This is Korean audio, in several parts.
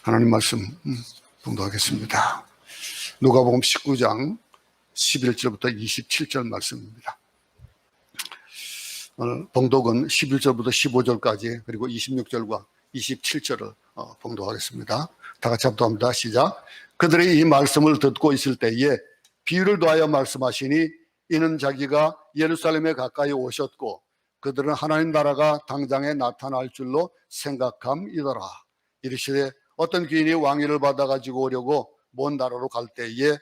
하나님 말씀 봉독하겠습니다. 누가복음 19장 11절부터 27절 말씀입니다. 오늘 봉독은 11절부터 15절까지 그리고 26절과 27절을 봉독하겠습니다. 다 같이 합독합니다. 시작. 그들이 이 말씀을 듣고 있을 때에 비유를 더하여 말씀하시니 이는 자기가 예루살렘에 가까이 오셨고 그들은 하나님 나라가 당장에 나타날 줄로 생각함이더라. 이르시되 어떤 귀인이 왕위를 받아가지고 오려고 먼 나라로 갈 때에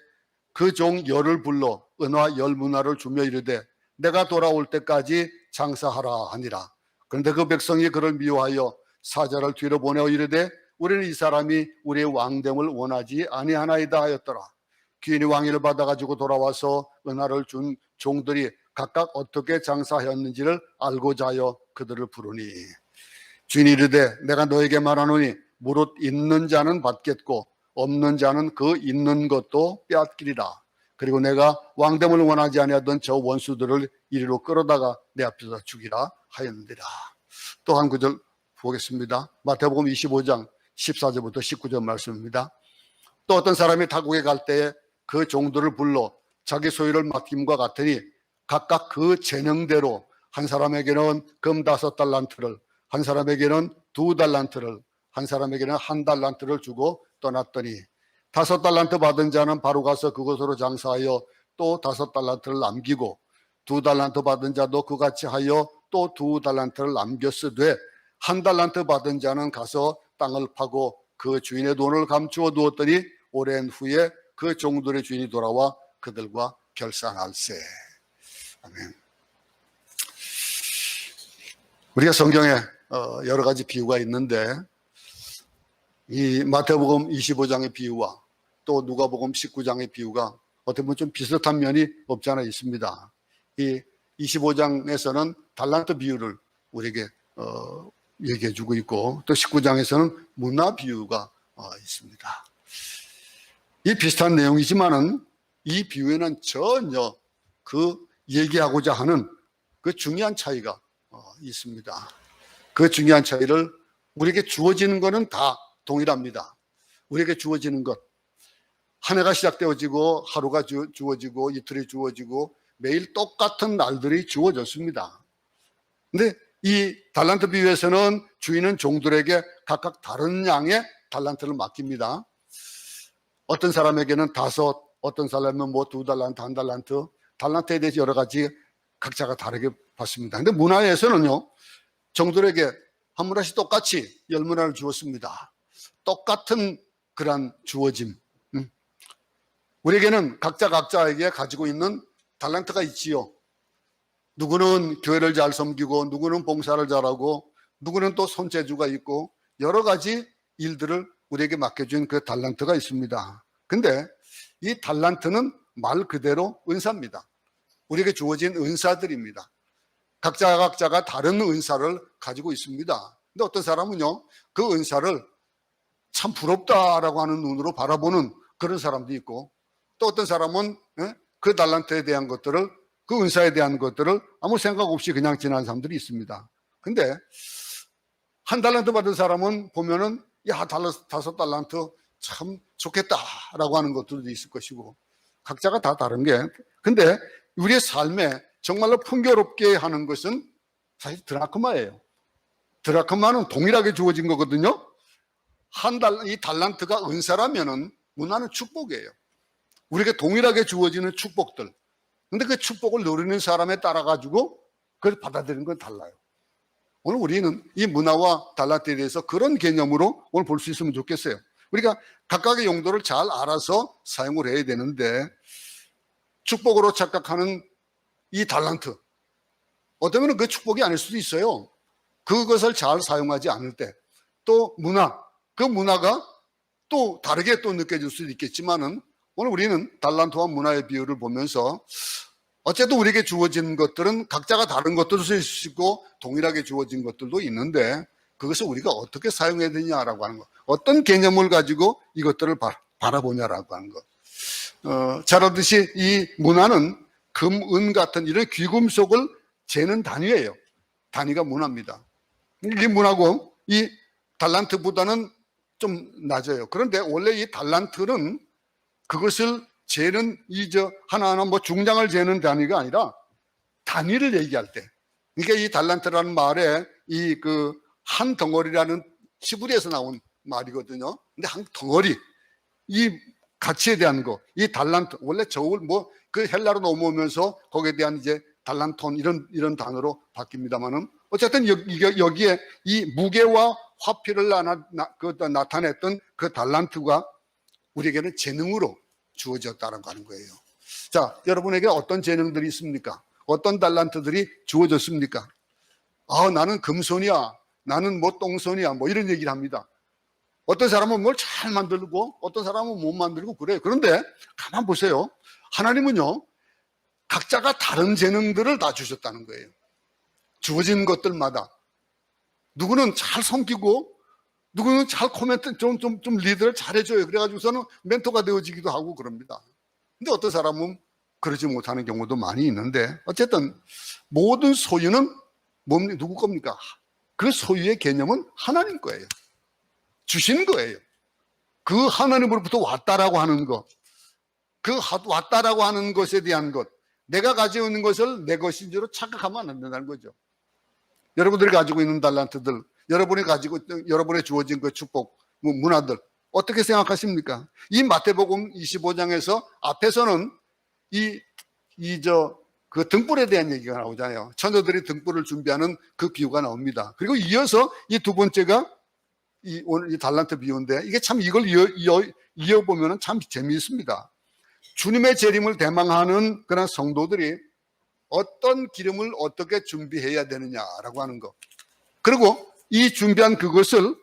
그 종 열을 불러 은화 열 문화를 주며 이르되 내가 돌아올 때까지 장사하라 하니라. 그런데 그 백성이 그를 미워하여 사자를 뒤로 보내어 이르되 우리는 이 사람이 우리의 왕됨을 원하지 아니하나이다 하였더라. 귀인이 왕위를 받아가지고 돌아와서 은화를 준 종들이 각각 어떻게 장사하였는지를 알고자 하여 그들을 부르니 주인이 이르되 내가 너에게 말하노니 무릇 있는 자는 받겠고 없는 자는 그 있는 것도 빼앗기리라. 그리고 내가 왕됨을 원하지 아니하던 저 원수들을 이리로 끌어다가 내 앞에서 죽이라 하였느니라. 또 한 구절 보겠습니다. 마태복음 25장 14절부터 19절 말씀입니다. 또 어떤 사람이 타국에 갈 때에 그 종들을 불러 자기 소유를 맡김과 같으니 각각 그 재능대로 한 사람에게는 금 5달란트를, 한 사람에게는 2달란트를, 한 사람에게는 1달란트를 주고 떠났더니 5달란트 받은 자는 바로 가서 그곳으로 장사하여 또 5달란트를 남기고 2달란트 받은 자도 그같이 하여 또 2달란트를 남겼으되 1달란트 받은 자는 가서 땅을 파고 그 주인의 돈을 감추어 두었더니 오랜 후에 그 종들의 주인이 돌아와 그들과 결산할세. 아멘. 우리가 성경에 여러 가지 비유가 있는데 이 마태복음 25장의 비유와 또 누가복음 19장의 비유가 어떻게 보면 좀 비슷한 면이 없지 않아 있습니다. 이 25장에서는 달란트 비유를 우리에게 얘기해 주고 있고 또 19장에서는 문화 비유가 있습니다. 이 비슷한 내용이지만은 이 비유에는 전혀 그 얘기하고자 하는 그 중요한 차이가 있습니다. 그 중요한 차이를 우리에게 주어지는 것은 다 동일합니다. 우리에게 주어지는 것, 한 해가 시작되어지고 하루가 주어지고 이틀이 주어지고 매일 똑같은 날들이 주어졌습니다. 근데 이 달란트 비유에서는 주인은 종들에게 각각 다른 양의 달란트를 맡깁니다. 어떤 사람에게는 5, 어떤 사람은 2달란트, 1달란트, 달란트에 대해서 여러 가지 각자가 다르게 받습니다. 근데 문화에서는요, 종들에게 한 문화씩 똑같이 10문화를 주었습니다. 똑같은 그런 주어짐. 우리에게는 각자에게 가지고 있는 달란트가 있지요. 누구는 교회를 잘 섬기고 누구는 봉사를 잘하고 누구는 또 손재주가 있고 여러 가지 일들을 우리에게 맡겨준 그 달란트가 있습니다. 근데 이 달란트는 말 그대로 은사입니다. 우리에게 주어진 은사들입니다. 각자가 다른 은사를 가지고 있습니다. 근데 어떤 사람은요, 그 은사를 참 부럽다라고 하는 눈으로 바라보는 그런 사람도 있고 또 어떤 사람은 그 달란트에 대한 것들을, 그 은사에 대한 것들을 아무 생각 없이 그냥 지나는 사람들이 있습니다. 근데 1달란트 받은 사람은 보면은 야, 5달란트 참 좋겠다라고 하는 것들도 있을 것이고 각자가 다 다른 게, 근데 우리의 삶에 정말로 풍요롭게 하는 것은 사실 드라크마예요. 드라크마는 동일하게 주어진 거거든요. 이 달란트가 은사라면은 문화는 축복이에요. 우리에게 동일하게 주어지는 축복들. 근데 그 축복을 누리는 사람에 따라 가지고 그걸 받아들이는 건 달라요. 오늘 우리는 이 문화와 달란트에 대해서 그런 개념으로 오늘 볼 수 있으면 좋겠어요. 우리가 각각의 용도를 잘 알아서 사용을 해야 되는데 축복으로 착각하는 이 달란트, 어쩌면 그 축복이 아닐 수도 있어요. 그것을 잘 사용하지 않을 때. 또 문화, 그 문화가 또 다르게 또 느껴질 수도 있겠지만은 오늘 우리는 달란트와 문화의 비유를 보면서 어쨌든 우리에게 주어진 것들은 각자가 다른 것들도 있을 수 있고 동일하게 주어진 것들도 있는데 그것을 우리가 어떻게 사용해야 되냐라고 하는 것, 어떤 개념을 가지고 이것들을 바라보냐라고 하는 것. 잘 알듯이 이 문화는 금, 은 같은 이런 귀금속을 재는 단위예요. 단위가 문화입니다. 이 문화고 이 달란트보다는 좀 낮아요. 그런데 원래 이 달란트는 그것을 재는 하나하나 뭐 중량을 재는 단위가 아니라 단위를 얘기할 때, 그러니까 이 달란트라는 말에 이 한 덩어리라는 히브리에서 나온 말이거든요. 근데 한 덩어리, 이 가치에 대한 거, 이 달란트, 원래 저울 그 헬라로 넘어오면서 거기에 대한 달란톤 이런 단어로 바뀝니다만은 어쨌든 여기에 이 무게와 화폐를 나타냈던 그 달란트가 우리에게는 재능으로 주어졌다는 거 하는 거예요. 자, 여러분에게 어떤 재능들이 있습니까? 어떤 달란트들이 주어졌습니까? 나는 금손이야, 나는 똥손이야, 이런 얘기를 합니다. 어떤 사람은 뭘 잘 만들고 어떤 사람은 못 만들고 그래요. 그런데 가만 보세요. 하나님은요, 각자가 다른 재능들을 다 주셨다는 거예요. 주어진 것들마다. 누구는 잘 섬기고 누구는 잘 코멘트 좀 리드를 잘해줘요. 그래가지고서는 멘토가 되어지기도 하고 그럽니다. 근데 어떤 사람은 그러지 못하는 경우도 많이 있는데, 어쨌든 모든 소유는 누구 겁니까? 그 소유의 개념은 하나님 거예요. 주신 거예요. 그 하나님으로부터 왔다라고 하는 것, 그 왔다라고 하는 것에 대한 것, 내가 가지고 있는 것을 내 것인 줄로 착각하면 안 된다는 거죠. 여러분들이 가지고 있는 달란트들, 여러분의 주어진 그 축복, 문화들 어떻게 생각하십니까? 이 마태복음 25장에서 앞에서는 그 등불에 대한 얘기가 나오잖아요. 처녀들이 등불을 준비하는 그 비유가 나옵니다. 그리고 이어서 이 두 번째가 오늘 이 달란트 비유인데, 이게 참 이걸 이어보면 참 재미있습니다. 주님의 재림을 대망하는 그런 성도들이 어떤 기름을 어떻게 준비해야 되느냐라고 하는 거, 그리고 이 준비한 그것을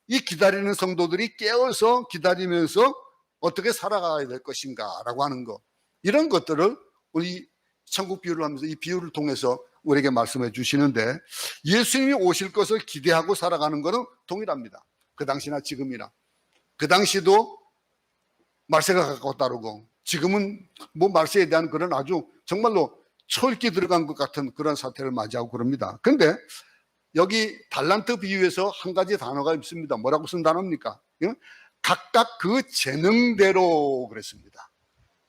이 기다리는 성도들이 깨어서 기다리면서 어떻게 살아가야 될 것인가라고 하는 거, 이런 것들을 우리 천국 비유를 하면서 이 비유를 통해서 우리에게 말씀해 주시는데, 예수님이 오실 것을 기대하고 살아가는 것은 동일합니다. 그 당시나 지금이나. 그 당시도 말세가 가까웠다고, 지금은 말세에 대한 그런 아주 정말로 철기 들어간 것 같은 그런 사태를 맞이하고 그럽니다. 그런데 여기 달란트 비유에서 한 가지 단어가 있습니다. 뭐라고 쓴 단어입니까? 각각 그 재능대로 그랬습니다.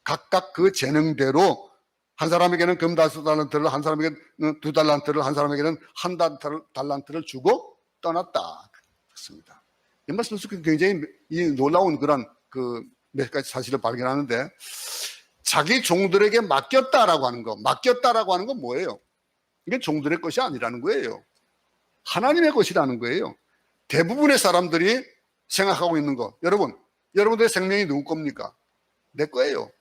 각각 그 재능대로, 한 사람에게는 금 5달란트를, 한 사람에게는 2달란트를, 한 사람에게는 1달란트를 주고 떠났다. 그렇습니다. 이 말씀 속에 굉장히 놀라운 그런 몇 가지 사실을 발견하는데, 자기 종들에게 맡겼다라고 하는 거, 맡겼다라고 하는 건 뭐예요? 이게 종들의 것이 아니라는 거예요. 하나님의 것이라는 거예요. 대부분의 사람들이 생각하고 있는 거, 여러분들의 생명이 누구 겁니까? 내 거예요.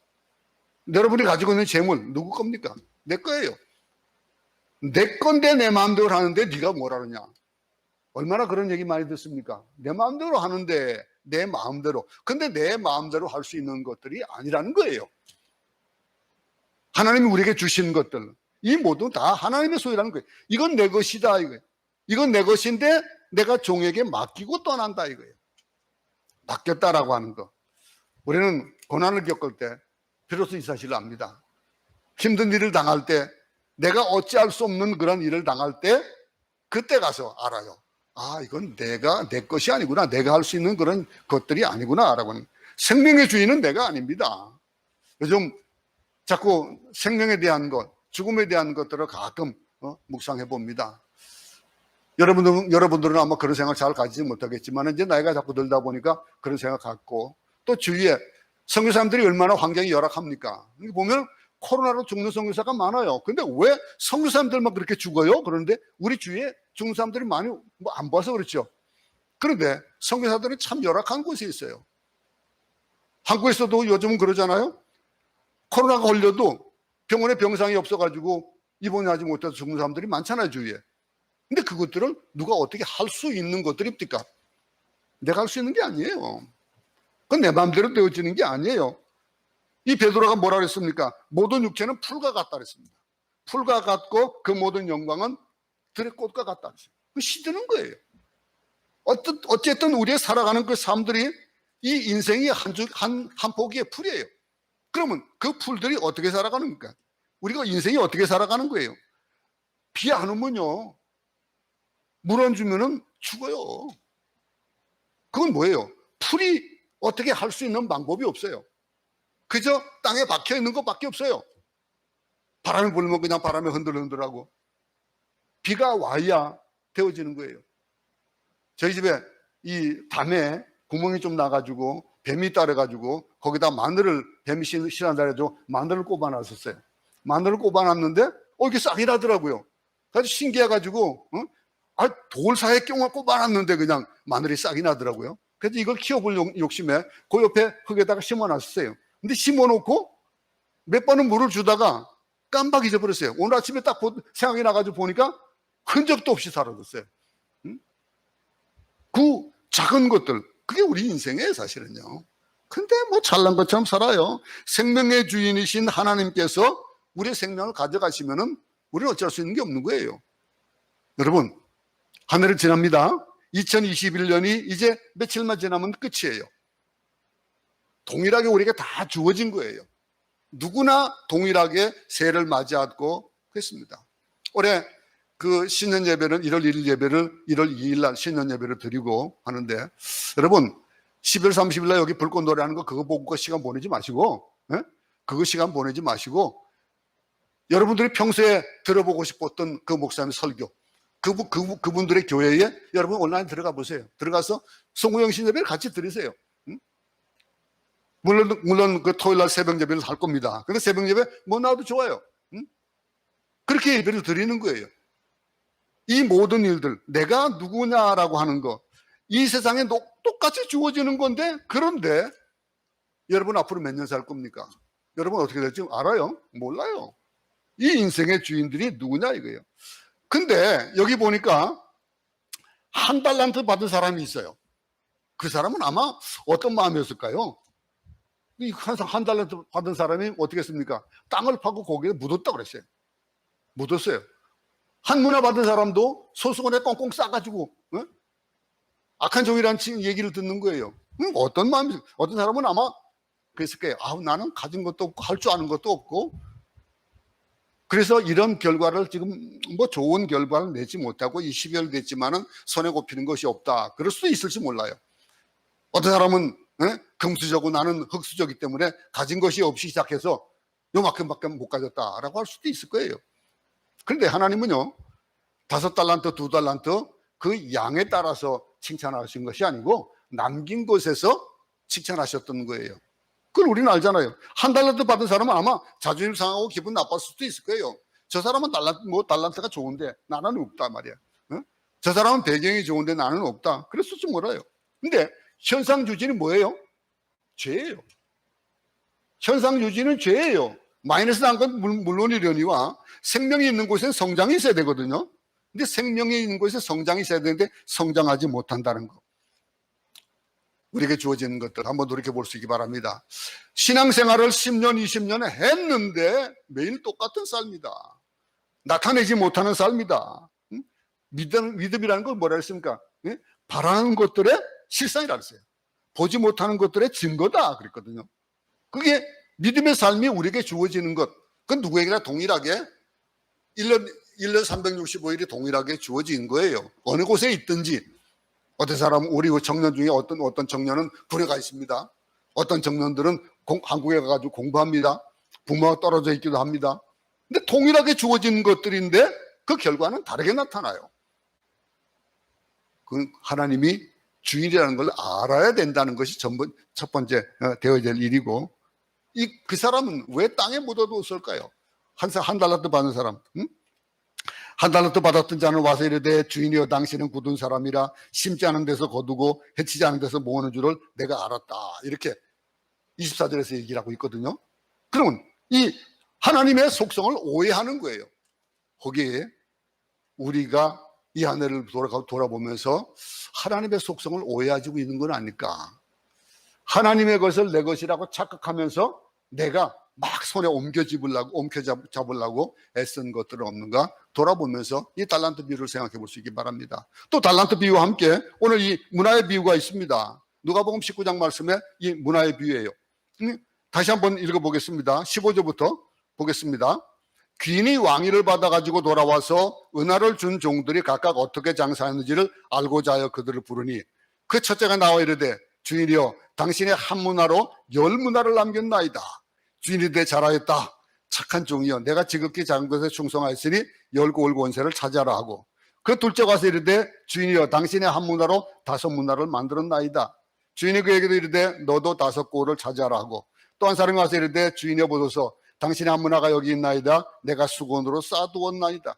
여러분이 가지고 있는 재물 누구 겁니까? 내 거예요. 내 건데 내 마음대로 하는데 네가 뭐라느냐. 얼마나 그런 얘기 많이 듣습니까? 내 마음대로 하는데, 내 마음대로. 근데 내 마음대로 할 수 있는 것들이 아니라는 거예요. 하나님이 우리에게 주신 것들, 이 모두 다 하나님의 소유라는 거예요. 이건 내 것이다 이거예요. 이건 내 것인데 내가 종에게 맡기고 떠난다 이거예요. 맡겼다라고 하는 거. 우리는 고난을 겪을 때 비로소 이 사실을 압니다. 힘든 일을 당할 때, 내가 어찌할 수 없는 그런 일을 당할 때, 그때 가서 알아요. 이건 내 것이 아니구나. 내가 할 수 있는 그런 것들이 아니구나 라고 하는. 생명의 주인은 내가 아닙니다. 요즘 자꾸 생명에 대한 것, 죽음에 대한 것들을 가끔 묵상해 봅니다. 여러분들은 아마 그런 생각 잘 가지지 못하겠지만, 이제 나이가 자꾸 들다 보니까 그런 생각 갖고, 또 주위에 선교사님들이 얼마나 환경이 열악합니까? 보면 코로나로 죽는 선교사가 많아요. 근데 왜 선교사님들만 그렇게 죽어요? 그런데 우리 주위에 죽는 사람들이 많이 안 봐서 그렇죠. 그런데 선교사들은 참 열악한 곳에 있어요. 한국에서도 요즘은 그러잖아요. 코로나가 걸려도 병원에 병상이 없어가지고 입원하지 못해서 죽는 사람들이 많잖아요, 주위에. 근데 그것들을 누가 어떻게 할 수 있는 것들입니까? 내가 할 수 있는 게 아니에요. 그건 내 마음대로 되어지는 게 아니에요. 이 베드로가 뭐라 그랬습니까? 모든 육체는 풀과 같다 그랬습니다. 풀과 같고 그 모든 영광은 들의 꽃과 같다 그랬어요. 그 시드는 거예요. 어쨌든 우리의 살아가는 그 삶들이 이 인생이 한 포기의 풀이에요. 그러면 그 풀들이 어떻게 살아가는가? 우리가 인생이 어떻게 살아가는 거예요? 비 안 오면요, 물 안 주면은 죽어요. 그건 뭐예요? 풀이 어떻게 할 수 있는 방법이 없어요. 그저 땅에 박혀 있는 것밖에 없어요. 바람이 불면 그냥 바람에 흔들흔들하고 비가 와야 데워지는 거예요. 저희 집에 이 담에 구멍이 좀 나가지고 뱀이 따라가지고 거기다 마늘을 뱀이 싫어한다 해가지고 마늘을 꼽아놨었어요. 마늘을 꼽아놨는데 이게 싹이 나더라고요. 그래서 신기해가지고 돌사에 꼽아놨는데 그냥 마늘이 싹이 나더라고요. 그래서 이걸 키워볼 욕심에 그 옆에 흙에다가 심어놨었어요. 근데 심어놓고 몇 번은 물을 주다가 깜빡 잊어버렸어요. 오늘 아침에 딱 생각이 나가지고 보니까 흔적도 없이 사라졌어요. 그 작은 것들, 그게 우리 인생이에요, 사실은요. 근데 뭐 잘난 것처럼 살아요. 생명의 주인이신 하나님께서 우리의 생명을 가져가시면은 우리는 어쩔 수 있는 게 없는 거예요. 여러분, 한 해를 지납니다. 2021년이 이제 며칠만 지나면 끝이에요. 동일하게 우리에게 다 주어진 거예요. 누구나 동일하게 새해를 맞이하고 그랬습니다. 올해 그 신년 예배는 1월 1일 예배를 1월 2일 날 신년 예배를 드리고 하는데, 여러분 12월 30일 날 여기 불꽃 노래하는 거 그거 보고 시간 보내지 마시고, 그거 시간 보내지 마시고 여러분들이 평소에 들어보고 싶었던 그 목사님의 설교, 그분들의 교회에 여러분 온라인 들어가 보세요. 들어가서 송구영신 예배를 같이 드리세요. 물론 그 토요일 날 새벽 예배를 할 겁니다. 근데 새벽 예배 뭐 나와도 좋아요. 그렇게 예배를 드리는 거예요. 이 모든 일들, 내가 누구냐라고 하는 거, 이 세상에 똑같이 주어지는 건데, 그런데 여러분 앞으로 몇 년 살 겁니까? 여러분 어떻게 될지 알아요? 몰라요. 이 인생의 주인들이 누구냐 이거예요. 근데 여기 보니까 한 달란트 받은 사람이 있어요. 그 사람은 아마 어떤 마음이었을까요? 한 달란트 받은 사람이 어떻게 했습니까? 땅을 파고 거기에 묻었다고 그랬어요. 묻었어요. 한 문화 받은 사람도 소수건에 꽁꽁 싸가지고 악한 종이라는 얘기를 듣는 거예요. 어떤 마음이, 어떤 사람은 아마 그랬을 거예요. 나는 가진 것도 없고 할 줄 아는 것도 없고, 그래서 이런 결과를 지금 뭐 좋은 결과를 내지 못하고 12월 됐지만은 손에 꼽히는 것이 없다. 그럴 수도 있을지 몰라요. 어떤 사람은 금수저고 나는 흙수저기 때문에 가진 것이 없이 시작해서 요만큼밖에 못 가졌다라고 할 수도 있을 거예요. 그런데 하나님은요, 5달란트, 2달란트 그 양에 따라서 칭찬하신 것이 아니고 남긴 것에서 칭찬하셨던 거예요. 그걸 우리는 알잖아요. 한 달란트 받은 사람은 아마 자존심 상하고 기분 나빴을 수도 있을 거예요. 저 사람은 달란트가 좋은데 나는 없다 말이야. 저 사람은 배경이 좋은데 나는 없다. 그랬을지 몰라요. 근데 현상 유지는 뭐예요? 죄예요. 현상 유지는 죄예요. 마이너스 난 건 물론이려니와 생명이 있는 곳에 성장이 있어야 되거든요. 근데 생명이 있는 곳에 성장이 있어야 되는데 성장하지 못한다는 거. 우리에게 주어지는 것들 한번 돌이켜 볼 수 있기 바랍니다. 신앙생활을 10년, 20년에 했는데 매일 똑같은 삶이다. 나타내지 못하는 삶이다. 믿음이라는 건 뭐라 했습니까? 바라는 것들의 실상이라고 했어요. 보지 못하는 것들의 증거다 그랬거든요. 그게 믿음의 삶이 우리에게 주어지는 것, 그건 누구에게나 동일하게 1년 365일이 동일하게 주어진 거예요. 어느 곳에 있든지. 어떤 사람은, 우리 청년 중에 어떤 청년은 군에 가 있습니다. 어떤 청년들은 한국에 가가지고 공부합니다. 부모가 떨어져 있기도 합니다. 근데 동일하게 주어진 것들인데 그 결과는 다르게 나타나요. 그 하나님이 주인이라는 걸 알아야 된다는 것이 첫 번째 되어야 될 일이고, 그 사람은 왜 땅에 묻어두었을까요? 한 달란트 받는 사람, 한 달란트 받았던 자는 와서 이르되 주인이여 당신은 굳은 사람이라 심지 않은 데서 거두고 해치지 않은 데서 모으는 줄을 내가 알았다. 이렇게 24절에서 얘기를 하고 있거든요. 그러면 이 하나님의 속성을 오해하는 거예요. 거기에 우리가 이 한 해를 돌아보면서 하나님의 속성을 오해하고 있는 건 아닐까. 하나님의 것을 내 것이라고 착각하면서 내가 막 손에 옮겨잡으려고 애쓴 것들은 없는가 돌아보면서 이 달란트 비유를 생각해 볼 수 있기 바랍니다. 또 달란트 비유와 함께 오늘 이 문화의 비유가 있습니다. 누가복음 19장 말씀에 이 문화의 비유예요. 다시 한번 읽어보겠습니다. 15절부터 보겠습니다. 귀인이 왕위를 받아가지고 돌아와서 은화를 준 종들이 각각 어떻게 장사하는지를 알고자 하여 그들을 부르니 그 첫째가 나와 이르되 주인이여 당신의 한 문화로 10문화를 남겼나이다. 주인이 이르되 잘하였다. 착한 종이여 내가 지극히 작은 것에 충성하였으니 열고 올 권세를 차지하라 하고, 그 둘째 가서 이르되 주인이여 당신의 한 문화로 5문화를 만들었나이다. 주인이 그에게도 이르되 너도 5고를 차지하라 하고, 또 한 사람이 와서 이르되 주인이여 보소서 당신의 한 문화가 여기 있나이다. 내가 수건으로 쌓아두었나이다.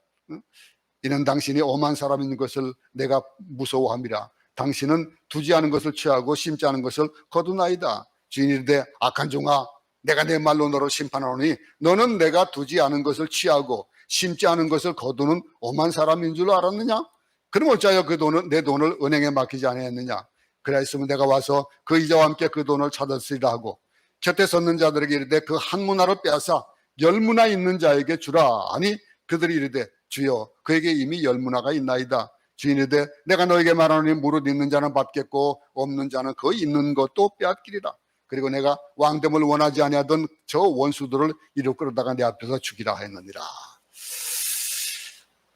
이는 당신이 엄한 사람인 것을 내가 무서워함이라. 당신은 두지 않은 것을 취하고 심지 않은 것을 거두나이다. 주인이 이르되 악한 종아 내가 내 말로 너를 심판하노니 너는 내가 두지 않은 것을 취하고 심지 않은 것을 거두는 엄한 사람인 줄 알았느냐? 그럼 어찌하여 그 돈을 내 돈을 은행에 맡기지 아니했느냐? 그랬으면 내가 와서 그 이자와 함께 그 돈을 찾았으리라 하고, 곁에 섰는 자들에게 이르되 그 한 문화를 빼앗아 10문화 있는 자에게 주라 하니 그들이 이르되 주여 그에게 이미 10문화가 있나이다. 주인이 이르되 내가 너에게 말하노니 무릇 있는 자는 받겠고 없는 자는 그 있는 것도 빼앗기리라. 그리고 내가 왕됨을 원하지 아니하던 저 원수들을 이리 끌어다가 내 앞에서 죽이라 했느니라.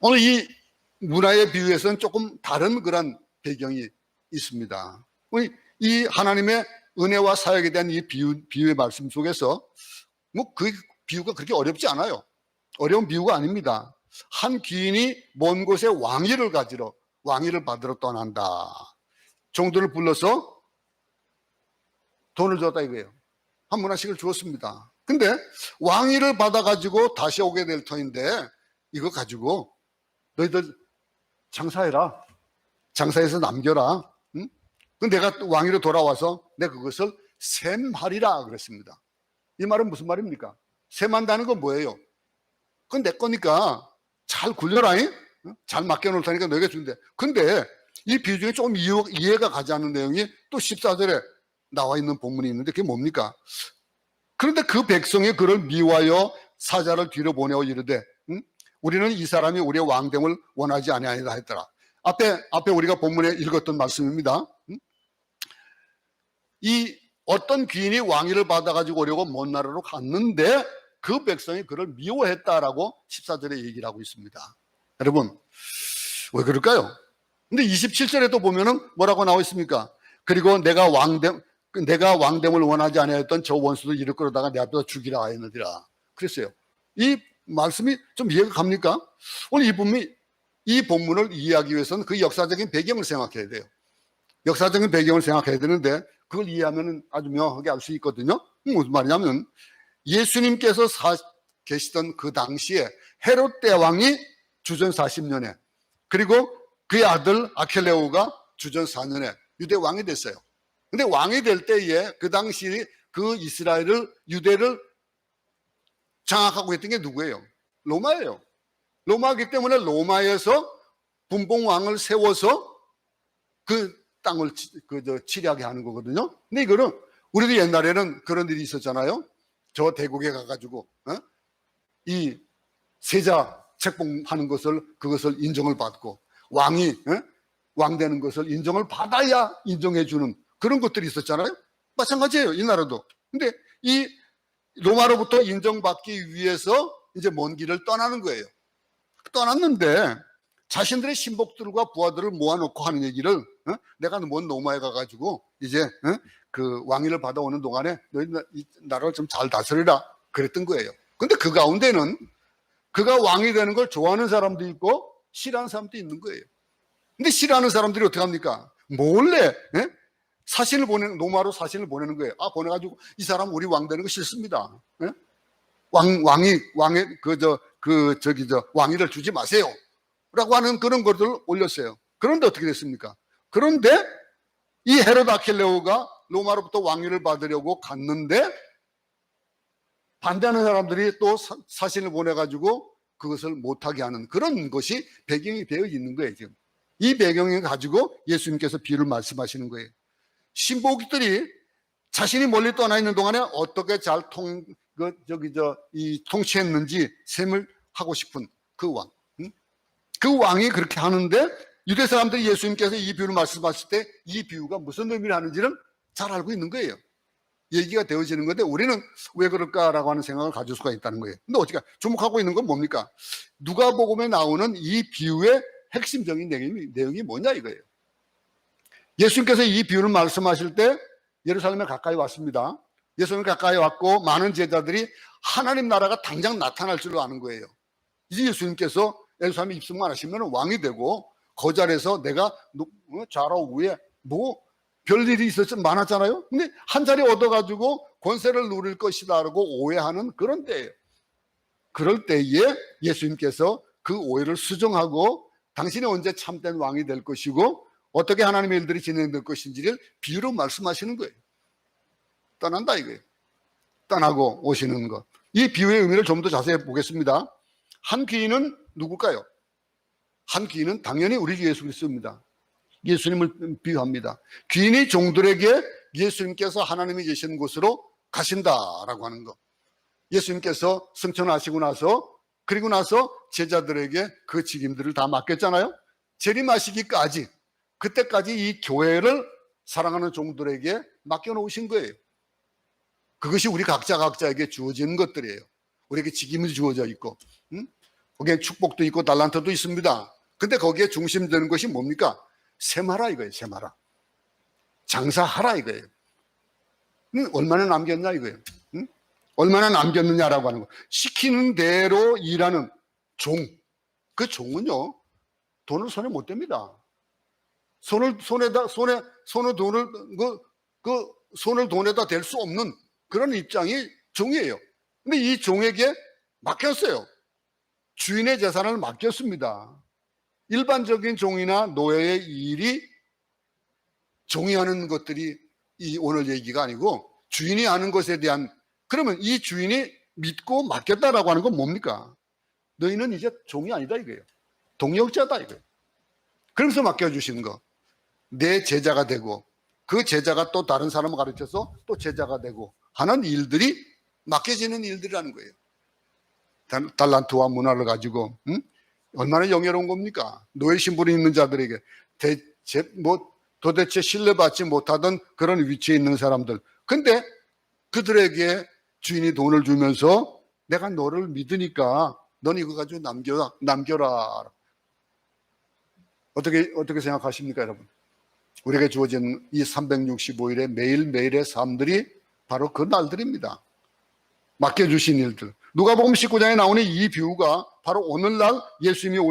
오늘 이 문화의 비유에서는 조금 다른 그런 배경이 있습니다. 이 하나님의 은혜와 사역에 대한 이 비유의 말씀 속에서 그 비유가 그렇게 어렵지 않아요. 어려운 비유가 아닙니다. 한 귀인이 먼 곳에 왕위를 받으러 떠난다. 종들을 불러서 돈을 줬다 이거예요. 한 문화씩을 주었습니다. 근데 왕위를 받아가지고 다시 오게 될 터인데 이거 가지고 너희들 장사해라. 장사해서 남겨라. 응? 내가 왕위로 돌아와서 내가 그것을 셈하리라 그랬습니다. 이 말은 무슨 말입니까? 셈한다는 건 뭐예요? 그건 내 거니까 잘 굴려라. 잘 맡겨놓을 테니까 너희가 준대. 근데 이 비유 중에 조금 이해가 가지 않는 내용이 또 14절에 나와 있는 본문이 있는데 그게 뭡니까? 그런데 그 백성이 그를 미워하여 사자를 뒤로 보내어 이르되 우리는 이 사람이 우리의 왕됨을 원하지 아니하니라 했더라. 앞에 우리가 본문에 읽었던 말씀입니다. 이 어떤 귀인이 왕위를 받아가지고 오려고 먼 나라로 갔는데 그 백성이 그를 미워했다라고 14절에 얘기를 하고 있습니다. 여러분 왜 그럴까요? 근데 27절에도 보면은 뭐라고 나와 있습니까? 그리고 내가 왕됨을 원하지 아니하였던 저 원수들 이를 끌어다가 내 앞에서 죽이라 하였느니라 그랬어요. 이 말씀이 좀 이해가 갑니까? 오늘 이 본문을 이해하기 위해서는 그 역사적인 배경을 생각해야 돼요. 역사적인 배경을 생각해야 되는데 그걸 이해하면 아주 명확하게 알 수 있거든요. 무슨 말이냐면 예수님께서 계시던 그 당시에 헤롯 대왕이 주전 40년에 그리고 그의 아들 아켈레오가 주전 4년에 유대 왕이 됐어요. 근데 왕이 될 때에 그 당시 그 유대를 장악하고 있던 게 누구예요? 로마예요. 로마이기 때문에 로마에서 분봉왕을 세워서 그 땅을 치리하게 하는 거거든요. 근데 이거는 우리도 옛날에는 그런 일이 있었잖아요. 저 대국에 가가지고 이 세자 책봉하는 그것을 인정을 받고 왕이 왕 되는 것을 인정을 받아야 인정해 주는 그런 것들이 있었잖아요. 마찬가지예요. 이 나라도. 근데 이 로마로부터 인정받기 위해서 이제 먼 길을 떠나는 거예요. 떠났는데 자신들의 신복들과 부하들을 모아놓고 하는 얘기를 내가 먼 로마에 가가지고 이제 그 왕위를 받아오는 동안에 너희 이 나라를 좀 잘 다스리라 그랬던 거예요. 근데 그 가운데는 그가 왕이 되는 걸 좋아하는 사람도 있고 싫어하는 사람도 있는 거예요. 근데 싫어하는 사람들이 어떻게 합니까? 몰래 로마로 사신을 보내는 거예요. 보내가지고 이 사람 우리 왕 되는 거 싫습니다. 왕위를 주지 마세요. 라고 하는 그런 것들을 올렸어요. 그런데 어떻게 됐습니까? 그런데 이 헤롯 아켈레오가 로마로부터 왕위를 받으려고 갔는데 반대하는 사람들이 또 사신을 보내가지고 그것을 못하게 하는 그런 것이 배경이 되어 있는 거예요. 지금 이 배경을 가지고 예수님께서 비유를 말씀하시는 거예요. 신복들이 자신이 멀리 떠나 있는 동안에 어떻게 잘 통치했는지 셈을 하고 싶은 그 왕. 그 왕이 그렇게 하는데 유대 사람들이 예수님께서 이 비유를 말씀하실 때 이 비유가 무슨 의미를 하는지는 잘 알고 있는 거예요. 얘기가 되어지는 건데 우리는 왜 그럴까라고 하는 생각을 가질 수가 있다는 거예요. 근데 어떻게 주목하고 있는 건 뭡니까? 누가복음에 나오는 이 비유의 핵심적인 내용이 뭐냐 이거예요. 예수님께서 이 비유를 말씀하실 때 예루살렘에 가까이 왔습니다. 예수님 가까이 왔고 많은 제자들이 하나님 나라가 당장 나타날 줄 아는 거예요. 이제 예수님께서 예루살렘에 입성만 하시면 왕이 되고 그 자리에서 내가 좌로 위에 뭐 별일이 있었지 많았잖아요. 근데 한 자리 얻어가지고 권세를 누릴 것이다라고 오해하는 그런 때예요. 그럴 때에 예수님께서 그 오해를 수정하고 당신이 언제 참된 왕이 될 것이고 어떻게 하나님의 일들이 진행될 것인지를 비유로 말씀하시는 거예요. 떠난다 이거예요. 떠나고 오시는 것. 이 비유의 의미를 좀 더 자세히 보겠습니다. 한 귀인은 누굴까요? 한 귀인은 당연히 우리 주 예수 그리스도입니다. 예수님을 비유합니다. 귀인이 종들에게 예수님께서 하나님이 계신 곳으로 가신다라고 하는 것. 예수님께서 승천하시고 나서 그리고 나서 제자들에게 그 직임들을 다 맡겼잖아요. 재림하시기까지 그때까지 이 교회를 사랑하는 종들에게 맡겨놓으신 거예요. 그것이 우리 각자에게 주어지는 것들이에요. 우리에게 직임이 주어져 있고 거기에 축복도 있고 달란트도 있습니다. 근데 거기에 중심되는 것이 뭡니까? 셈하라 이거예요. 셈하라. 장사하라 이거예요. 얼마나 남겼냐 이거예요. 얼마나 남겼느냐라고 하는 거. 시키는 대로 일하는 종. 그 종은요, 돈을 손에 못 댑니다. 손을 돈에다 댈 수 없는 그런 입장이 종이에요. 근데 이 종에게 맡겼어요. 주인의 재산을 맡겼습니다. 일반적인 종이나 노예의 일이 종이 하는 것들이 이 오늘 얘기가 아니고 주인이 하는 것에 대한, 그러면 이 주인이 믿고 맡겼다라고 하는 건 뭡니까? 너희는 이제 종이 아니다 이거예요. 동역자다 이거예요. 그러면서 맡겨주시는 거. 내 제자가 되고 그 제자가 또 다른 사람을 가르쳐서 또 제자가 되고 하는 일들이 맡겨지는 일들이라는 거예요. 달란트와 문화를 가지고 얼마나 영예로운 겁니까? 노예 신분이 있는 자들에게 도대체 신뢰받지 못하던 그런 위치에 있는 사람들. 근데 그들에게 주인이 돈을 주면서 내가 너를 믿으니까 넌 이거 가지고 남겨라. 어떻게 생각하십니까, 여러분? 우리에게 주어진 이 365일의 매일매일의 삶들이 바로 그 날들입니다. 맡겨주신 일들. 누가복음 19장에 나오는 이 비유가 바로 오늘날 예수님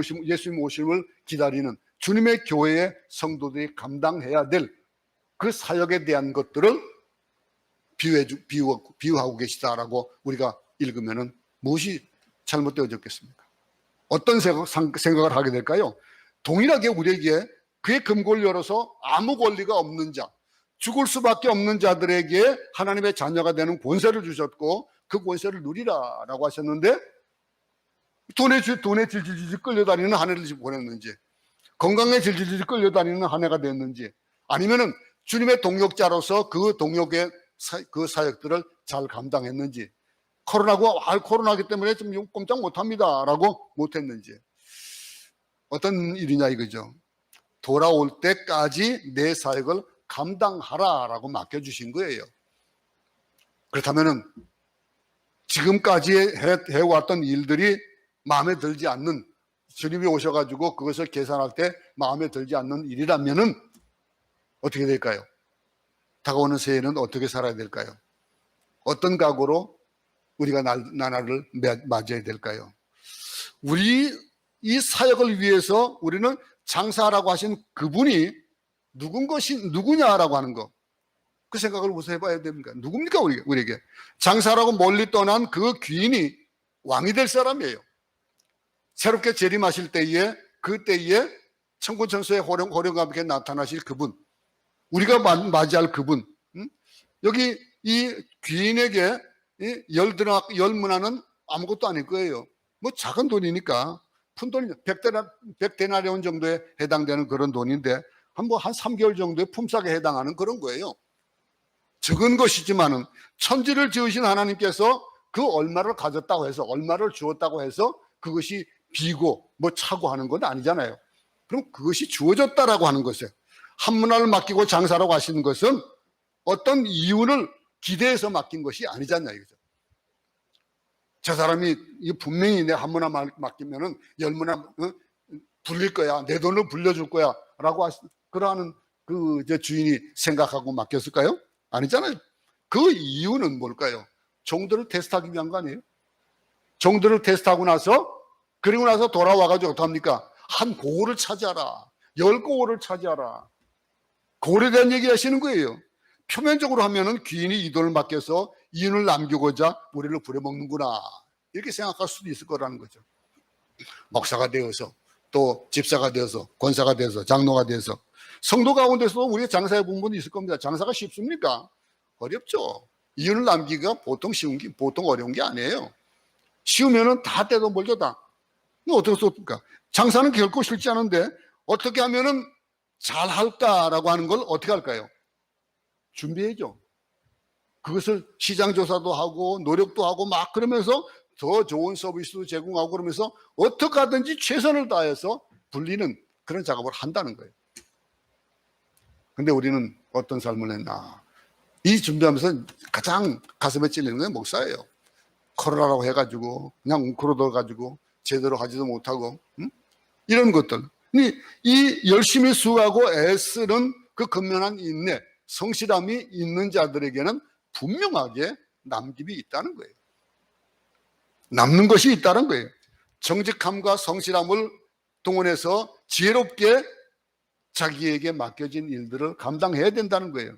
오심을 기다리는 주님의 교회의 성도들이 감당해야 될 그 사역에 대한 것들을 비유하고 계시다라고 우리가 읽으면 무엇이 잘못되어졌겠습니까? 어떤 생각을 하게 될까요? 동일하게 우리에게 그의 금고를 열어서 아무 권리가 없는 자, 죽을 수밖에 없는 자들에게 하나님의 자녀가 되는 권세를 주셨고 그 권세를 누리라라고 하셨는데 돈에 질질질 끌려다니는 한 해를 보냈는지, 건강에 질질질 끌려다니는 한 해가 됐는지, 아니면은 주님의 동역자로서 그 동역의 그 사역들을 잘 감당했는지, 코로나기 때문에 좀 꼼짝 못합니다라고 못했는지, 어떤 일이냐 이거죠. 돌아올 때까지 내 사역을 감당하라라고 맡겨주신 거예요. 그렇다면은 지금까지 해왔던 일들이 마음에 들지 않는, 주님이 오셔가지고 그것을 계산할 때 마음에 들지 않는 일이라면은 어떻게 될까요? 다가오는 새해는 어떻게 살아야 될까요? 어떤 각오로 우리가 나날을 맞이해야 될까요? 우리 이 사역을 위해서 우리는 장사하라고 하신 그분이 누구냐라고 하는 거, 그 생각을 우선 해봐야 됩니까? 누굽니까 우리에게? 장사라고 멀리 떠난 그 귀인이 왕이 될 사람이에요. 새롭게 재림하실 때에 그때에 천군천소의 호령감에 나타나실 그분, 우리가 맞이할 그분. 여기 이 귀인에게 열 문화는 아무것도 아닐 거예요. 뭐 작은 돈이니까, 푼 돈이 100데나리온 정도에 해당되는 그런 돈인데 한 3개월 정도의 품삯에 해당하는 그런 거예요. 적은 것이지만은 천지를 지으신 하나님께서 그 얼마를 가졌다고 해서, 얼마를 주었다고 해서 그것이 비고 뭐 차고 하는 건 아니잖아요. 그럼 그것이 주어졌다라고 하는 것이에요. 한 문화를 맡기고 장사라고 하시는 것은 어떤 이윤을 기대해서 맡긴 것이 아니잖아요. 이거죠. 저 사람이 분명히 내 한 문화 맡기면은 10문화 불릴 거야, 내 돈을 불려줄 거야 라고 그러한 주인이 생각하고 맡겼을까요? 아니잖아요. 그 이유는 뭘까요? 종들을 테스트하기 위한 거 아니에요? 종들을 테스트하고 나서, 그리고 나서 돌아와가지고 어떡합니까? 한 고을을 차지하라. 10고을을 차지하라. 고을에 대한 얘기 하시는 거예요. 표면적으로 하면은 귀인이 이 돈을 맡겨서 이윤을 남기고자 우리를 부려먹는구나, 이렇게 생각할 수도 있을 거라는 거죠. 목사가 되어서, 또 집사가 되어서, 권사가 되어서, 장로가 되어서, 성도 가운데서도 우리가 장사해 본 분도 있을 겁니다. 장사가 쉽습니까? 어렵죠. 이윤을 남기기가 보통 어려운 게 아니에요. 쉬우면은 다 떼도 멀죠, 다. 어떻게 쏟습니까? 장사는 결코 쉽지 않은데 어떻게 하면은 잘 할까라고 하는 걸 어떻게 할까요? 준비해야죠. 그것을 시장 조사도 하고 노력도 하고 막 그러면서 더 좋은 서비스도 제공하고 그러면서 어떻게 하든지 최선을 다해서 불리는 그런 작업을 한다는 거예요. 근데 우리는 어떤 삶을 했나? 이 준비하면서 가장 가슴에 찔리는 게 목사예요. 코로나라고 해가지고 그냥 웅크러져가지고 제대로 하지도 못하고 이런 것들. 이 열심히 수고하고 애쓰는 그 근면한 인내, 성실함이 있는 자들에게는 분명하게 남김이 있다는 거예요. 남는 것이 있다는 거예요. 정직함과 성실함을 동원해서 지혜롭게 자기에게 맡겨진 일들을 감당해야 된다는 거예요.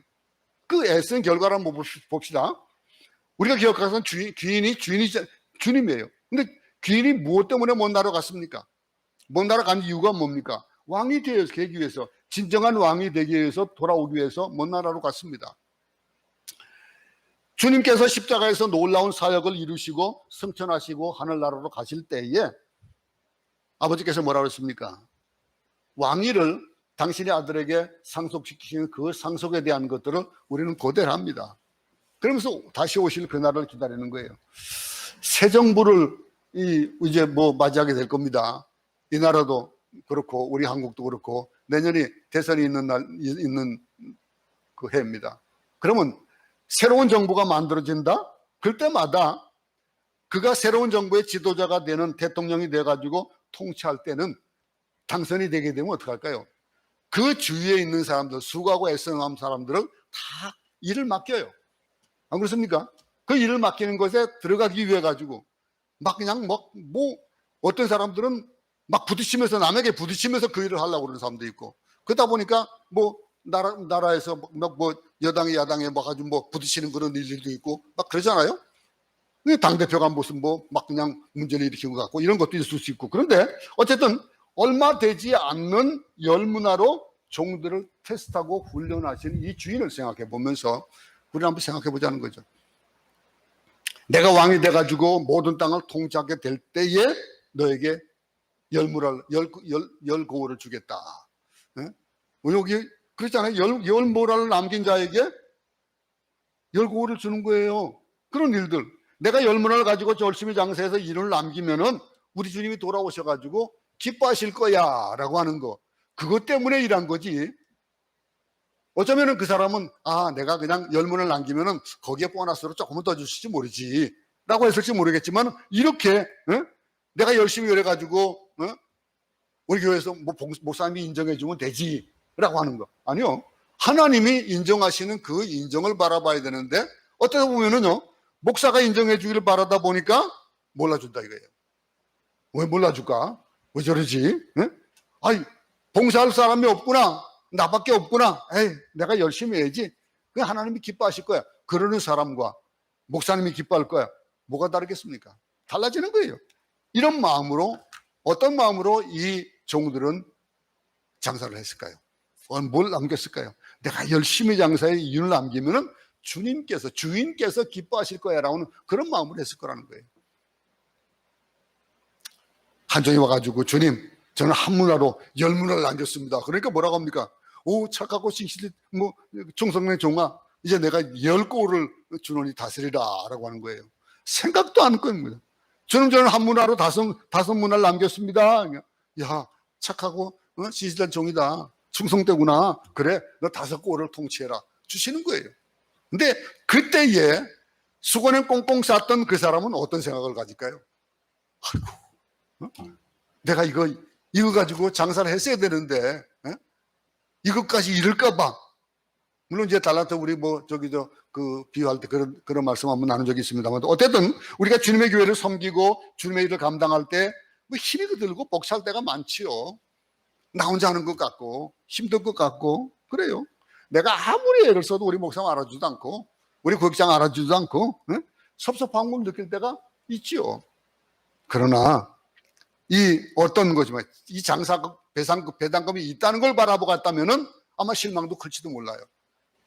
그 애쓴 결과를 한번 봅시다. 우리가 기억하는 귀인이 주님이에요. 근데 귀인이 무엇 때문에 먼 나라 갔습니까? 먼 나라 간 이유가 뭡니까? 왕이 되기 위해서, 진정한 왕이 되기 위해서, 돌아오기 위해서 먼 나라로 갔습니다. 주님께서 십자가에서 놀라운 사역을 이루시고 승천하시고 하늘나라로 가실 때에 아버지께서 뭐라고 했습니까? 왕위를 당신의 아들에게 상속시키시는 그 상속에 대한 것들을 우리는 고대를 합니다. 그러면서 다시 오실 그날을 기다리는 거예요. 새 정부를 이제 맞이하게 될 겁니다. 이 나라도 그렇고 우리 한국도 그렇고 내년이 대선이 있는 그 해입니다. 그러면 새로운 정부가 만들어진다? 그때마다 그가 새로운 정부의 지도자가 되는 대통령이 돼가지고 통치할 때는 당선이 되게 되면 어떡할까요? 그 주위에 있는 사람들, 수고하고 애쓰는 사람들을 다 일을 맡겨요. 안 그렇습니까? 그 일을 맡기는 것에 들어가기 위해 가지고 막 그냥 어떤 사람들은 막 부딪히면서, 남에게 부딪히면서 그 일을 하려고 그러는 사람도 있고, 그러다 보니까 나라에서 여당이 야당에 가지고 부딪히는 그런 일들도 있고 막 그러잖아요. 당대표가 무슨 막 그냥 문제를 일으킨 것 같고 이런 것도 있을 수 있고. 그런데 어쨌든 얼마 되지 않는 열문화로 종들을 테스트하고 훈련하시는 이 주인을 생각해 보면서 우리 한번 생각해 보자는 거죠. 내가 왕이 돼가지고 모든 땅을 통치하게 될 때에 너에게 열 고을을 주겠다. 여기 그렇잖아요. 열 모라를 남긴 자에게 열 고을을 주는 거예요. 그런 일들. 내가 열 모라를 가지고 열심히 장사해서 일을 남기면은 우리 주님이 돌아오셔가지고 기뻐하실 거야 라고 하는 거. 그것 때문에 일한 거지. 어쩌면은 그 사람은 내가 그냥 열 문을 남기면은 거기에 보너스로 조금은 더 주실지 모르지 라고 했을지 모르겠지만, 이렇게 내가 열심히 일해가지고 우리 교회에서 목사님이 인정해 주면 되지 라고 하는 거. 아니요. 하나님이 인정하시는 그 인정을 바라봐야 되는데, 어떻게 보면은요, 목사가 인정해 주기를 바라다 보니까 몰라준다 이거예요. 왜 몰라줄까? 왜 저러지? 봉사할 사람이 없구나, 나밖에 없구나, 내가 열심히 해야지, 그 하나님이 기뻐하실 거야. 그러는 사람과 목사님이 기뻐할 거야. 뭐가 다르겠습니까? 달라지는 거예요. 이런 마음으로, 어떤 마음으로 이 종들은 장사를 했을까요? 뭘 남겼을까요? 내가 열심히 장사해 이윤을 남기면은 주인께서 기뻐하실 거야 라는 그런 마음을 했을 거라는 거예요. 한정이 와가지고, 주님, 저는 한 문화로 열 문화를 남겼습니다. 그러니까 뭐라고 합니까? 착하고 싱실 충성된 종아, 이제 내가 10고을을 주노니 다스리라 라고 하는 거예요. 생각도 안 겁니다. 저는 한 문화로 다섯 문화를 남겼습니다. 야, 착하고 신실한 종이다, 충성되구나, 그래, 너 5고을을 통치해라 주시는 거예요. 근데 그때에 수건에 꽁꽁 쌌던 그 사람은 어떤 생각을 가질까요? 아이고, 내가 이거 가지고 장사를 했어야 되는데 이것까지 이럴까봐. 물론 이제 달란트 우리 비유할 때 그런 말씀 한번 나눈 적이 있습니다만, 어쨌든 우리가 주님의 교회를 섬기고 주님의 일을 감당할 때 뭐 힘이 들고 벅찰 때가 많지요. 나 혼자 하는 것 같고 힘들 것 같고 그래요. 내가 아무리 애를 써도 우리 목사님 알아주지도 않고 우리 국장 알아주지도 않고 섭섭한 걸 느낄 때가 있지요. 그러나 이 어떤 거지만 이 배당금이 있다는 걸 바라보고 갔다면은 아마 실망도 클지도 몰라요.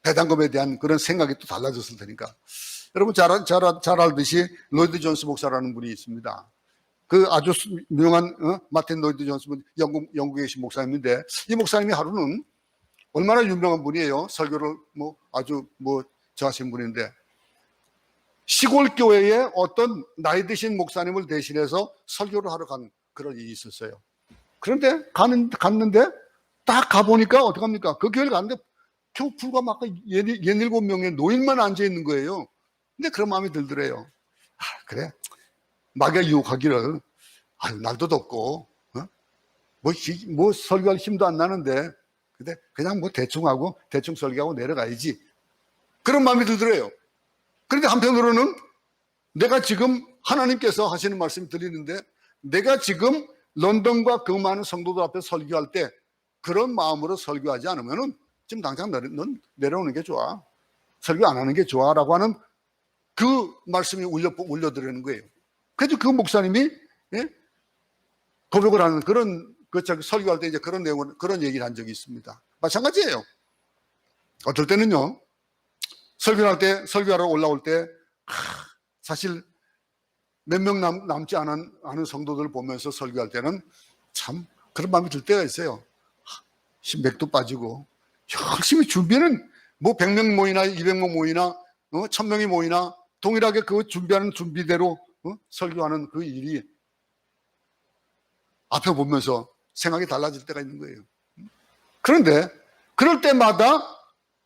배당금에 대한 그런 생각이 또 달라졌을 테니까. 여러분 잘 알듯이 로이드 존스 목사라는 분이 있습니다. 그 아주 유명한 마틴 로이드 존스 분, 영국에 계신 목사님인데, 이 목사님이 하루는 얼마나 유명한 분이에요. 설교를 아주 저하신 분인데, 시골 교회에 어떤 나이 드신 목사님을 대신해서 설교를 하러 간 그런 일이 있었어요. 그런데 갔는데 딱 가보니까 어떡합니까? 그 교회를 갔는데 겨우 불과 막 17명의 노인만 앉아 있는 거예요. 근데 그런 마음이 들더래요. 그래, 마귀가 유혹하기를, 날도 덥고 설교할 힘도 안 나는데 근데 그냥 대충 하고 대충 설교하고 내려가야지, 그런 마음이 들더래요. 그런데 한편으로는 내가 지금 하나님께서 하시는 말씀이 들리는데, 내가 지금 런던과 그 많은 성도들 앞에 설교할 때 그런 마음으로 설교하지 않으면은 지금 당장 넌 내려오는 게 좋아, 설교 안 하는 게 좋아라고 하는 그 말씀이 울려드리는 거예요. 그래도 그 목사님이 고백을 하는 그런 설교할 때 이제 그런 내용을, 그런 얘기를 한 적이 있습니다. 마찬가지예요. 어떨 때는요, 설교하러 올라올 때 사실 몇 명 남지 않은 성도들을 보면서 설교할 때는 참 그런 마음이 들 때가 있어요. 맥도 빠지고 열심히 준비는 100명 모이나 200명 모이나 1000명이 모이나 동일하게 그 준비하는 준비대로 설교하는 그 일이 앞에 보면서 생각이 달라질 때가 있는 거예요. 그런데 그럴 때마다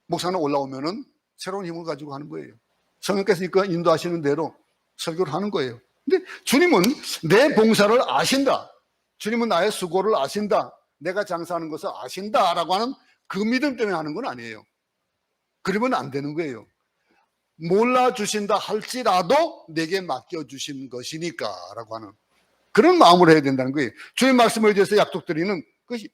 목사는 올라오면은 새로운 힘을 가지고 하는 거예요. 성령께서 인도하시는 대로 설교를 하는 거예요. 근데 주님은 내 봉사를 아신다, 주님은 나의 수고를 아신다, 내가 장사하는 것을 아신다라고 하는 그 믿음 때문에 하는 건 아니에요. 그러면 안 되는 거예요. 몰라주신다 할지라도 내게 맡겨주신 것이니까 라고 하는 그런 마음으로 해야 된다는 거예요. 주의 말씀을 위해서 약속드리는 것이,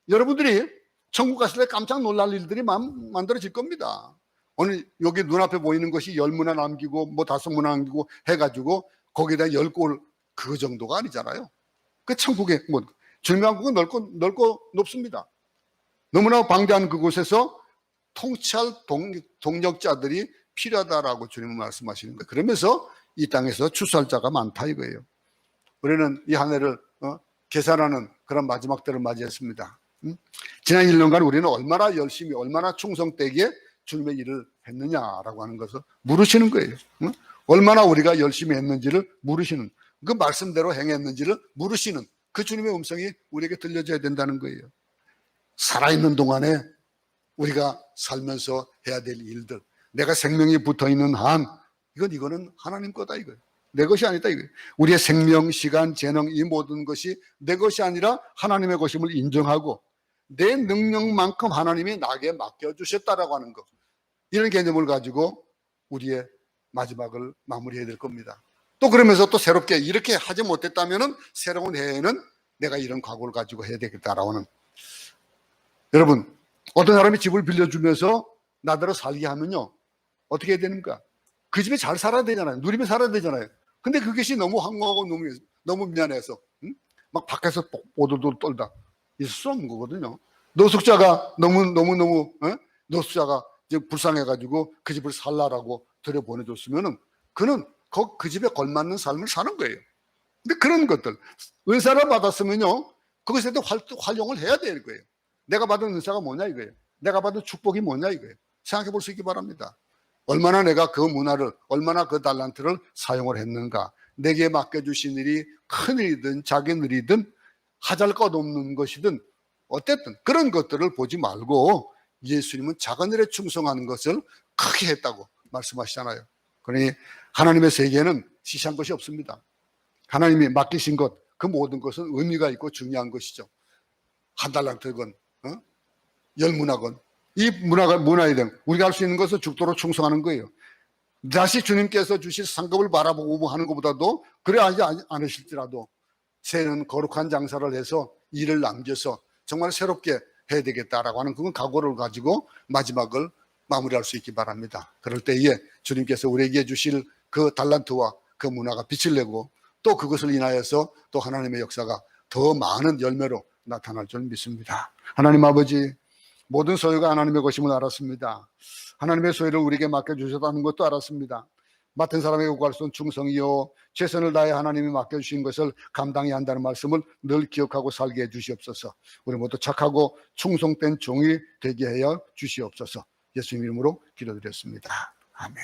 여러분들이 천국 갔을 때 깜짝 놀랄 일들이 만들어질 겁니다. 오늘 여기 눈앞에 보이는 것이 10문화 남기고 5문화 남기고 해가지고 거기다 10골 그 정도가 아니잖아요. 그 천국에 주님의 왕국은 넓고 높습니다. 너무나 방대한 그곳에서 통치할 동력자들이 필요하다라고 주님은 말씀하시는 거예요. 그러면서 이 땅에서 추수할 자가 많다 이거예요. 우리는 이 한 해를 계산하는 그런 마지막 때를 맞이했습니다. 지난 1년간 우리는 얼마나 열심히, 얼마나 충성되게 주님의 일을 했느냐라고 하는 것을 물으시는 거예요. 얼마나 우리가 열심히 했는지를 물으시는, 그 말씀대로 행했는지를 물으시는 그 주님의 음성이 우리에게 들려줘야 된다는 거예요. 살아있는 동안에 우리가 살면서 해야 될 일들, 내가 생명이 붙어있는 한 이거는 하나님 거다 이거예요. 내 것이 아니다 이거예요. 우리의 생명, 시간, 재능 이 모든 것이 내 것이 아니라 하나님의 것임을 인정하고 내 능력만큼 하나님이 나에게 맡겨주셨다라고 하는 것, 이런 개념을 가지고 우리의 마지막을 마무리해야 될 겁니다. 또 그러면서 또 새롭게 이렇게 하지 못했다면 새로운 해에는 내가 이런 각오를 가지고 해야 되겠다라고 하는. 여러분, 어떤 사람이 집을 빌려주면서 나더러 살게 하면요 어떻게 해야 되는가? 그 집에 잘 살아야 되잖아요. 누리며 살아야 되잖아요. 근데 그것이 너무 황홀하고 너무 미안해서 막 밖에서 오돌돌 떨다 있을 수 없는 거거든요. 노숙자가 너무 노숙자가 이제 불쌍해가지고 그 집을 살라라고 들여보내줬으면은 그는 그 집에 걸맞는 삶을 사는 거예요. 근데 그런 것들, 은사를 받았으면요 그것에도 활용을 해야 되는 거예요. 내가 받은 은사가 뭐냐 이거예요. 내가 받은 축복이 뭐냐 이거예요. 생각해 볼 수 있기 바랍니다. 얼마나 내가 그 문화를, 얼마나 그 달란트를 사용을 했는가. 내게 맡겨주신 일이 큰 일이든 작은 일이든 하잘 것 없는 것이든 어쨌든 그런 것들을 보지 말고 예수님은 작은 일에 충성하는 것을 크게 했다고 말씀하시잖아요. 그러니 하나님의 세계에는 시시한 것이 없습니다. 하나님이 맡기신 것, 그 모든 것은 의미가 있고 중요한 것이죠. 한 달란트건 열문학은. 이 문화에 대한 우리가 할 수 있는 것은 죽도록 충성하는 거예요. 다시 주님께서 주실 상급을 바라보고 하는 것보다도 그래 하지 않으실지라도 새는 거룩한 장사를 해서 일을 남겨서 정말 새롭게 해야 되겠다라고 하는 그런 각오를 가지고 마지막을 마무리할 수 있기 바랍니다. 그럴 때에 주님께서 우리에게 주실 그 달란트와 그 문화가 빛을 내고 또 그것을 인하여서 또 하나님의 역사가 더 많은 열매로 나타날 줄 믿습니다. 하나님 아버지, 모든 소유가 하나님의 것임을 알았습니다. 하나님의 소유를 우리에게 맡겨주셨다는 것도 알았습니다. 맡은 사람에게 구할 수 없는 충성이요 최선을 다해 하나님이 맡겨주신 것을 감당해야 한다는 말씀을 늘 기억하고 살게 해주시옵소서. 우리 모두 착하고 충성된 종이 되게 하여 주시옵소서. 예수님 이름으로 기도드렸습니다. 아멘.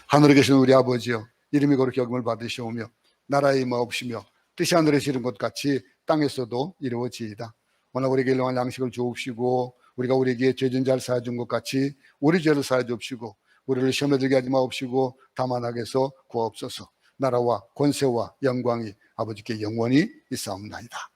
하늘에 계신 우리 아버지여, 이름이 거룩히 여김을 받으시오며 나라의 임하옵시며 뜻이 하늘에서 이룬 것 같이 땅에서도 이루어지이다. 오늘 우리에게 일용할 양식을 주옵시고 우리가 우리에게 죄진 자를 사하여 준 것 같이 우리 죄를 사하여 주옵시고 우리를 시험에 들게 하지 마옵시고 다만 악에서 구하옵소서. 나라와 권세와 영광이 아버지께 영원히 있사옵나이다.